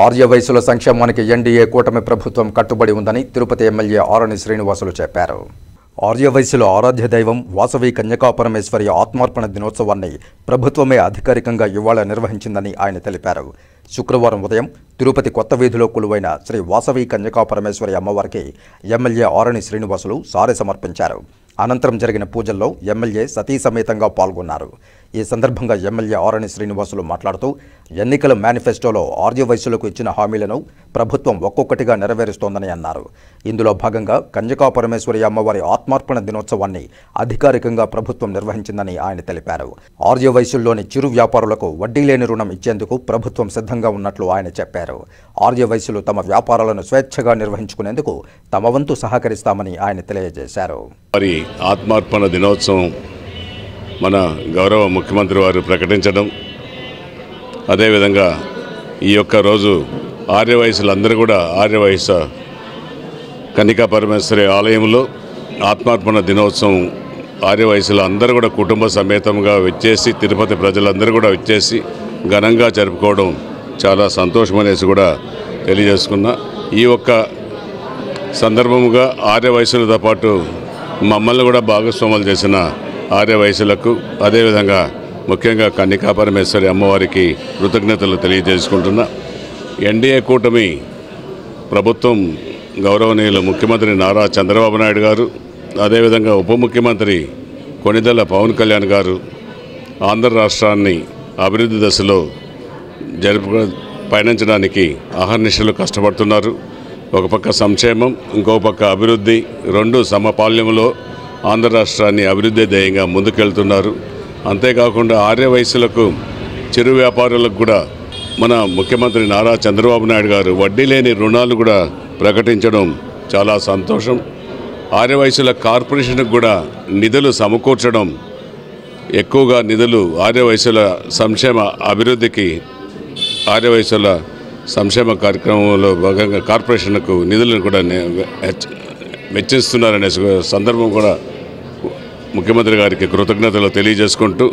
ఆర్యవైశ్యుల సంక్షేమానికి ఎన్డీఏ కూటమి ప్రభుత్వం కట్టుబడి ఉందని తిరుపతి ఎమ్మెల్యే ఆరణి శ్రీనివాసులు చెప్పారు. ఆర్యవైశ్యుల ఆరాధ్య దైవం వాసవి కన్యకాపరమేశ్వరి ఆత్మార్పణ దినోత్సవాన్ని ప్రభుత్వమే అధికారికంగా ఇవాళ నిర్వహించిందని ఆయన తెలిపారు. శుక్రవారం ఉదయం తిరుపతి కొత్త వీధిలో కొలువైన శ్రీ వాసవి కన్యకాపరమేశ్వరి అమ్మవారికి ఎమ్మెల్యే ఆరణి శ్రీనివాసులు సారె సమర్పించారు. అనంతరం జరిగిన పూజల్లో ఎమ్మెల్యే సతీ సమేతంగా పాల్గొన్నారు. ఈ సందర్భంగా ఎమ్మెల్యే ఆరణి శ్రీనివాసులు మాట్లాడుతూ ఎన్నికల మేనిఫెస్టోలో ఆర్యవైశ్యులకు ఇచ్చిన హామీలను ప్రభుత్వం ఒక్కొక్కటిగా నెరవేరుస్తోందని అన్నారు. ఇందులో భాగంగా కన్యకాపరమేశ్వరి అమ్మవారి ఆత్మార్పణ దినోత్సవాన్ని అధికారికంగా ప్రభుత్వం నిర్వహించిందని ఆయన తెలిపారు. ఆర్యవైశ్యుల్లోని చిరు వ్యాపారులకు వడ్డీ లేని రుణం ఇచ్చేందుకు ప్రభుత్వం సిద్ధంగా ఉన్నట్లు ఆయన చెప్పారు. ఆర్యవైశ్యులు తమ వ్యాపారాలను స్వేచ్ఛగా నిర్వహించుకునేందుకు తమ వంతు సహకరిస్తామని ఆయన తెలియజేశారు. ఆత్మార్పణ దినోత్సవం మన గౌరవ ముఖ్యమంత్రి వారు ప్రకటించడం, అదేవిధంగా ఈ యొక్క రోజు ఆర్యవైశ్యులందరూ కూడా ఆర్యవైశ్య కన్యకాపరమేశ్వరి ఆలయంలో ఆత్మార్పణ దినోత్సవం ఆర్యవైశ్యులు అందరూ కూడా కుటుంబ సమేతంగా వచ్చేసి తిరుపతి ప్రజలందరూ కూడా వచ్చేసి ఘనంగా జరుపుకోవడం చాలా సంతోషమనేసి కూడా తెలియజేసుకున్నా. ఈ ఒక్క సందర్భముగా ఆర్యవైశ్యులతో పాటు మమ్మల్ని కూడా భాగస్వాములు చేసిన ఆర్యవైశ్యులకు, అదేవిధంగా ముఖ్యంగా కన్యకాపరమేశ్వరి అమ్మవారికి కృతజ్ఞతలు తెలియజేసుకుంటున్నా. ఎన్డీఏ కూటమి ప్రభుత్వం గౌరవనీయులు ముఖ్యమంత్రి నారా చంద్రబాబు నాయుడు గారు, అదేవిధంగా ఉప ముఖ్యమంత్రి కొణిదెల పవన్ కళ్యాణ్ గారు ఆంధ్ర రాష్ట్రాన్ని అభివృద్ధి దశలో పయనించడానికి అహర్నిశలు కష్టపడుతున్నారు. ఒక పక్క సంక్షేమం, ఇంకో పక్క అభివృద్ధి, రెండు సమపాల్యంలో ఆంధ్ర రాష్ట్రాన్ని అభివృద్ధి ధ్యేయంగా ముందుకెళ్తున్నారు. అంతేకాకుండా ఆర్యవైశ్యులకు, చిరు వ్యాపారులకు కూడా మన ముఖ్యమంత్రి నారా చంద్రబాబు నాయుడు గారు వడ్డీ లేని రుణాలు కూడా ప్రకటించడం చాలా సంతోషం. ఆర్యవైశ్యుల కార్పొరేషన్కి కూడా నిధులు సమకూర్చడం, ఎక్కువగా నిధులు ఆర్యవైశ్యుల సంక్షేమ అభివృద్ధికి, ఆర్యవైశ్యుల సంక్షేమ కార్యక్రమంలో భాగంగా కార్పొరేషన్కు నిధులను కూడా వెచ్చిస్తున్నారనే సందర్భం కూడా ముఖ్యమంత్రి గారికి కృతజ్ఞతలు తెలియజేసుకుంటూ